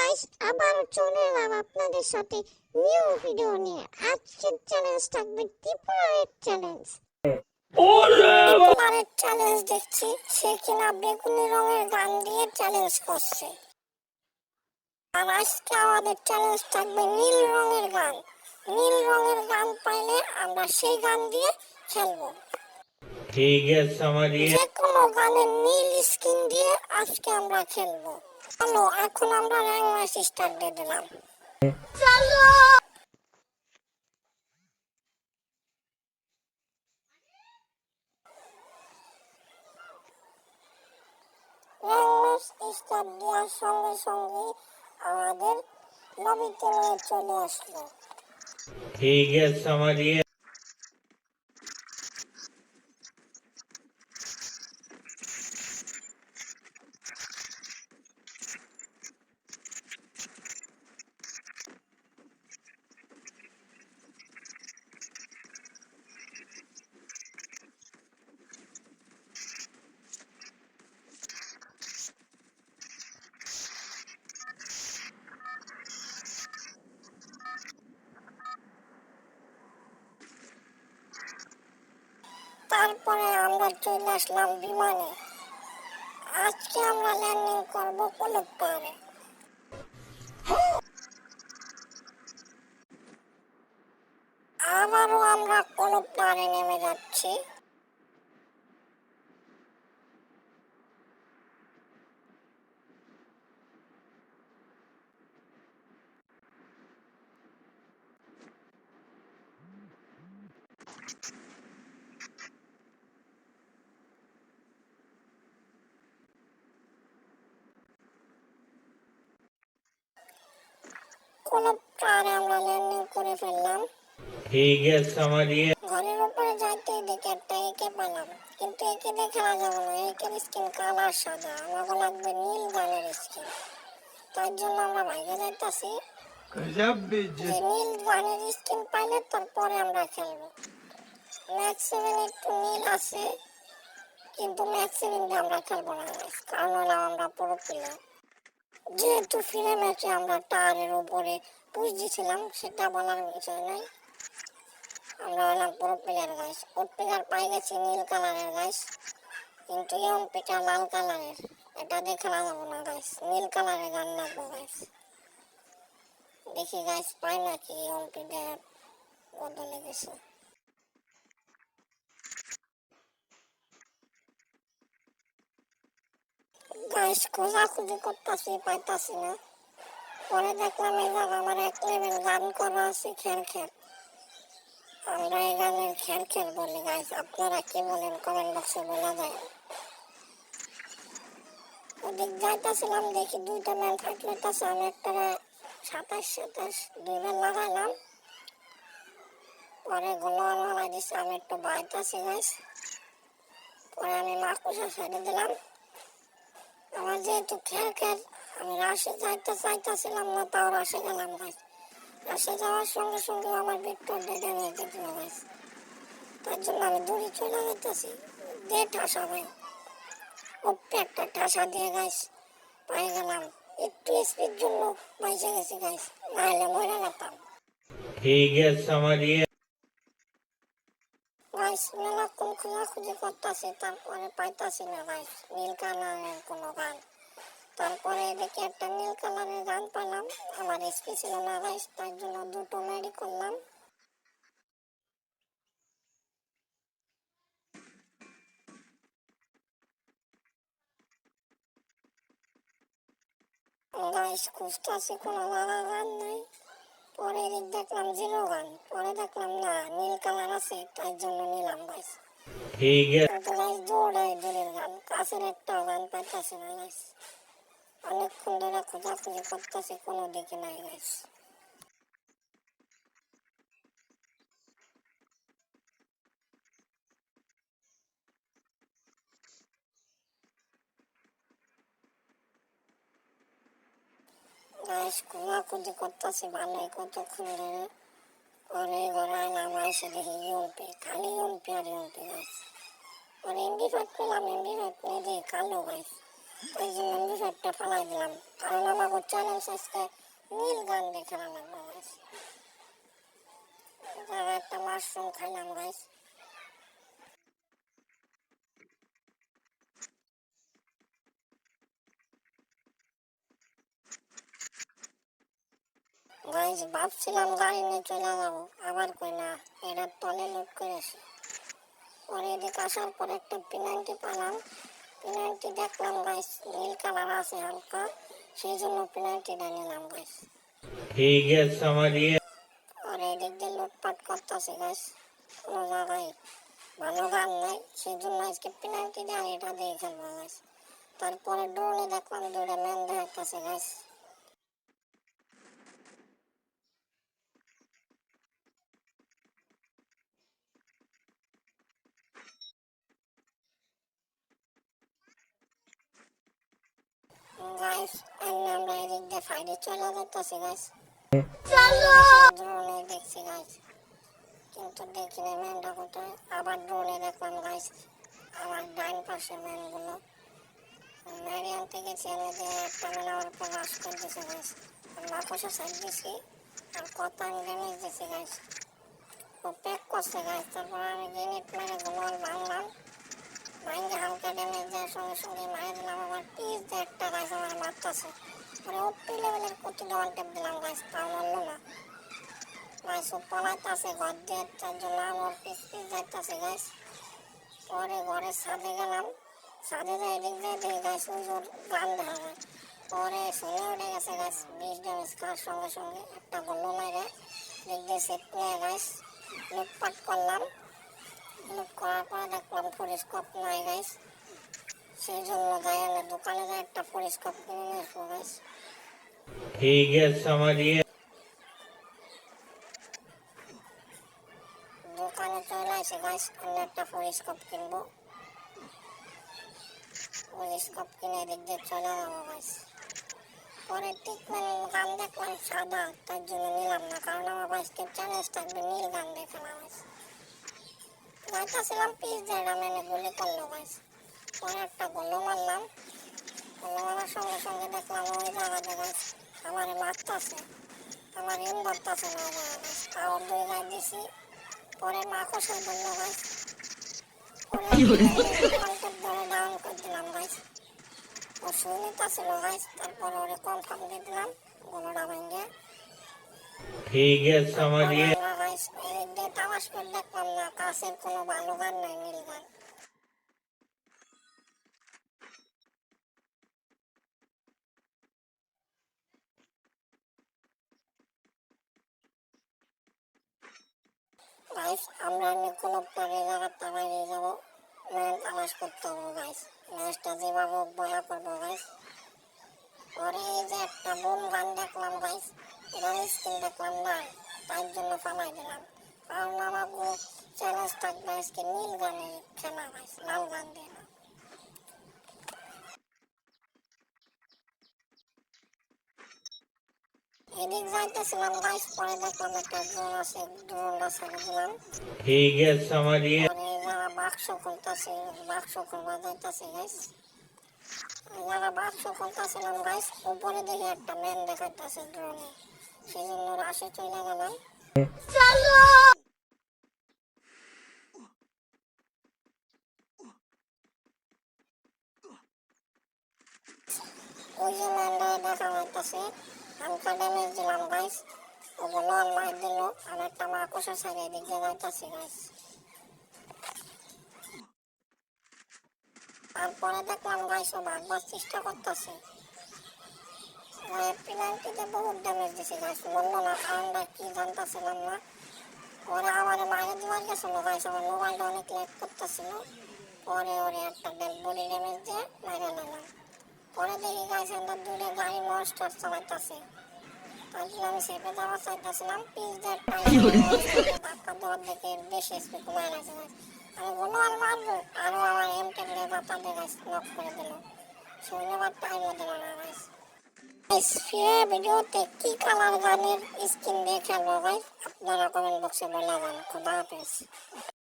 Guys, আবার চলে এলাম আপনাদের সাথে নিউ ভিডিও নিয়ে। আজকের চ্যালেঞ্জ থাকবে ত্রিপুরারের চ্যালেঞ্জ। ত্রিপুরারের চ্যালেঞ্জ দেখছি সে কিনা বেগুনি রঙের গান দিয়ে চ্যালেঞ্জ করছে, আর আজকে আমাদের চ্যালেঞ্জ থাকবে নীল রঙের গান। নীল রঙের গান পাইলে আমরা সেই গান দিয়ে খেলবো। ठीक है समझिए। যে কোনো গানের নীল স্কিন দিয়ে আজকে আমরা খেলবো। চলো এখন আমরা র্যাঙ্ক ম্যাচ স্টার্ট দিয়ে দিলাম। চলো র্যাঙ্ক ম্যাচ স্টার্ট দেওয়ার সঙ্গে সঙ্গে আমাদের লবিতে নিয়ে চলে আসলো। ठीक है समझिए। তারপরে আমরা চলে আসলাম বিমানে। আজকে আমরা ল্যান্ডিং করবো কলক পাহাড়ে। আবারও আমরা কলক পাহাড়ে নেমে যাচ্ছি। কলক পাহাড়ে আমরা ল্যান্ডিং করে ফেললাম। ठीक है समझिए। ঘরের উপরে যাইতে দেখে একটা একে পেলাম, কিন্তু একে দিয়ে খেলা যাবে না। একের স্কিন কালার সাদা, আমাকে লাগবে নীল গানের স্কিন। তার জন্য আমরা বাইরে যাইতাছি যে নীল গানের স্কিন পাইলে তারপরে আমরা খেলবো। ম্যাক্স 7 একটু নীল আছে, কিন্তু ম্যাক্স 7 দিয়ে আমরা খেলবো না guys, কারণ হলো আমরা পুরো প্লেয়ার। যেহেতু ফিরে ম্যাচে আমরা টাওয়ারের উপরে পুশ দিয়েছিলাম, সেটা বলার বিষয় নয়। আমরা হলাম পুরো প্লেয়ার গাইস। কোড প্লেয়ার পাই গেছি নীল কালারের গাইস, কিন্তু এমপিটা লাল কালারের। এটা দিয়ে খেলা যাবো না গাইস, নীল কালারের গান লাগবো গাইস। দেখি গাইস পাই নাকি এমপিটা বদলে গেছে। গাইস খোঁজাখুঁজি করতেছি, পাইতাছি না। পরে দেখলাম এই জায়গা আমার 1 লেভেল গান করা আছে খেল খেল। আমরা এই গানের খেল খেল বলি গাইস, আপনারা কি বলেন কমেন্ট বক্সে বলা যায়। ওদিক যাইতেছিলাম, দেখি 2টা ম্যান ফাইট লইতেছে। আমি একটা 27-27 2 লাগাইলাম। পরে গোলা মারা দিচ্ছে, আমি একটু বাইতাছি গাইস। পরে আমি মাকুসা ছেড়ে দিলাম। আমার যেহেতু খেল খেল, আমি রাশে যাইতে চাইতেছিলাম না, তাও রাশে গেলাম গাইস। রাশে যাওয়ার সঙ্গে সঙ্গে আমার ভিক্টর ডেডে নিয়ে দিল গাইস। তার জন্য আমি দূরে চলে যেতেছি। দে ঠাসা ভাই, ওপে একটা ঠাসা দিয়ে গাইস পাই গেলাম। একটু স্পিড জন্য বাইসে গেছি গাইস, নাহলে মরে যেতাম ठीक है समझिए। গাইস। মেলাক্ষণ খোঁজাখুঁজি করতেছি, তারপরে পাইতাছি না গাইস নীল কালারের কোনো গান। তারপরে দেখি একটা নীল কালারের গান পেলাম। আমার এসপি ছিল না গাইস, তার জন্য 2টো মেডি করলাম। গাইস খুঁজতেছি কোনো জায়গায় গান নাই। পরে দেখলাম 0 গান। পরে দেখলাম না নীল কালার আছে, তার জন্য নিলাম গাইস। ठीक है। কিন্তু গাইস দৌড়াই দূরের গান, কাছের একটা গান পাইতাছি না গাইস। অনেকক্ষণ ধরে খোঁজাখুঁজি করতেছি, কোনো দিকে নাই গাইস। গাইস খোঁজাখুঁজি করতেছি ভালোই কতক্ষণ ধরে। পরে ঘরে নামা এসে দেখি ইউমপি, খালি ইউমপি আর ইউমপি গাইস। পরে এমবি ফাইভ পেলাম, এমবি ফাইভ নিয়ে দিয়ে কালো গাইস। এই জন্য বিষয়টা ফেলাই দিলাম, কারণ আমাকে চ্যালেঞ্জ আজকে নীল গান দিয়ে খেলা লাগবে গাইস। একটা মাশরুম খাইলাম গাইস। গাইস ভাবছিলাম গাড়ি নিয়ে চলে যাবো, আবার কই না, এটার তলে লুট করেছি। পরে এদিকে আসার পর একটা পেনাল্টি পেলাম, পেনাল্টি দেখলাম গাইস নীল কালার আছে হালকা, সেই জন্য পেনাল্টিটা নিলাম গাইস। ठीक है समझिए। আর এদিক দিয়ে লুটপাট করতেছে গাইস, কোনো জায়গায় ভালো গান নাই, সেই জন্য আজকে পেনাল্টি দিয়ে এটা দিয়ে খেলবো গাইস। তারপরে ড্রোনে দেখলাম দুইটা ম্যান দেখাচ্ছে গাইস। গাইস আমরা এদিক দিয়ে ফাইডে চলে যেতেছি গাইস, ড্রোনে দেখছি গাইস, কিন্তু দেখি না ম্যানটা কোথায়। আবার ড্রোনে দেখলাম গাইস আমার ডাইন পাশে ম্যানগুলো মেরে আনতে গেছি, আমি দিয়ে একটা ম্যান আমার উপর রাশ করে দিয়েছে গাইস। মাকসা সাইড দিছি আর কত আমি ড্যামেজ দিয়েছি গাইস, ও প্যাক করছে গাইস। তারপর আমি গ্রেনেড মেরে গোল ভাঙলাম, ভাঙে হালকা ড্যামেজ দেওয়ার সঙ্গে সঙ্গে মারে দিলাম। আমার পিস দিয়ে একটা গাইস আমার মারতেছে, পরে ওপি লেভেলের কত ওয়ান ট্যাপ দিলাম গাইস, তাও মারলো না গাইস। ও পলাইতেছে ঘর দিয়ে, তার জন্য আমার পিস পিস যাইতেছে গাইস। পরে ঘরে ছাদে গেলাম, ছাদে যাই এদিক দিয়ে দেখি গাইস ওই ওর গান দেখা যায়। পরে শুনে উঠে গেছে গাইস 20 ড্যামেজ খাওয়ার সঙ্গে সঙ্গে একটা গোল্লো মেরে দিক দিয়ে সেট নিয়ে গাইস লুটপাট করলাম। লুট করার পরে দেখলাম ফোরিস্কোপ নাই গাইস, সেই জন্য যাই আমি দোকানে যাই একটা ফোরিস্কোপ কিনে নিয়ে আসবো গাইস। ठीक है समझिए। দোকানে চলে আসে গাইস, আমি একটা ফোরিস্কোপ কিনবো। ফোরিস্কোপ কিনে এদিক দিয়ে চলে যাবো গাইস। পরে ট্রিটমেন্ট গান দেখলাম সাদা, তার জন্য নিলাম না, কারণ আমার বাইশকে চ্যালেঞ্জ থাকবে নীল গান দেখে না গাইস। যাইতেছিলাম পিস দিয়ে মেনে গুলি করলো গাইস। পরে একটা গোলো মারলাম, গোলো মারার সঙ্গে সঙ্গে দেখলাম ওই জায়গাতে গাইস আমার মারতেছে, আমার এম ধরতেছে না ওই জায়গা গাইস, তাও দুই গায়ে দিছি। পরে মাকড়সায় ধরলো গাইস, পরে ধরে ডাউন করে দিলাম গাইস। ও শুনিতে ছিল গাইস, তারপরে ওরে কনফার্ম দিয়ে দিলাম গোলোটা ভেঙে। ठीक है তারপরে समझिए। আমরা গাইস এদিক দিয়ে তামাশ করে দেখলাম না কাছের কোনো ভালো গান নাই, নীল গান। গাইস আমরা এমনি কোনো প্ল্যানের জায়গাটা বাইরে যাবো, ম্যান তালাশ করতে হবে গাইস, ম্যাচটা যেভাবে হোক বয়া করবো গাইস। পরে এই যে একটা বোম গান দেখলাম গাইস, এটার স্কিন দেখলাম না, তার জন্য ফালাই দিলাম, কারণ আমাকে চ্যালেঞ্জ থাকবে আজকে নীল গানের খেলা গাইস, লাল গান দিয়ে না। এদিক যাইতেছিলাম গাইস, পরে দেখলাম একটা ড্রোন আছে, ড্রোনটা ছেড়ে দিলাম। ठीक है समझिए। পরে যারা বাক্স খুলতেছে, বাক্স খুলবা যাইতেছে গাইস, যারা বাক্স খুলতেছিলাম গাইস, উপরে দেখে একটা ম্যান দেখাইতেছে ড্রোনে, সেই জন্য রাশে চলে গেলাম। ওই যে ম্যানটা দেখা যাইতেছে, হালকা ড্যামেজ দিলাম গাইস, ওগুলো মার দিল, আর একটা মাকড়সা ছাড়িয়ে এদিক দিয়ে যাইতেছে গাইস। তারপরে দেখলাম গাইস ও ভাগবার চেষ্টা করতেছে, পেনাল্টিতে বহুত ড্যামেজ দিছে গাইস, বললো না কারণটা কি জানতেছিলাম না। ওরা আমার মায়ের দেওয়ার গেছিল গাইস, আমার মোবাইলটা অনেক ল্যাগ করতেছিল, পরে ওরে একটা বডি ড্যামেজ দিয়ে মারা নিলাম। পরে দেখি গাইস আমরা দূরে গাড়ি মনস্টার চালাইতেছে, তার জন্য আমি সেপে যাওয়ার চাইতেছিলাম, পিস দিয়ে ধাক্কা দেওয়ার দেখে বেশি স্পিড কমায় গেছে গাইস। আমি বললো আর মারবো, আরও আমার এম10 লেজারটা দিয়ে গাইস নক করে দিল, শূন্যবার টাইমও দিল না গাইস। ফিরে ভিডিওতে কি কালার গানের স্কিন দিয়ে খেলবো গাইস, আপনারা কমেন্ট বক্সে বলে যান। খুদা হাফেজ।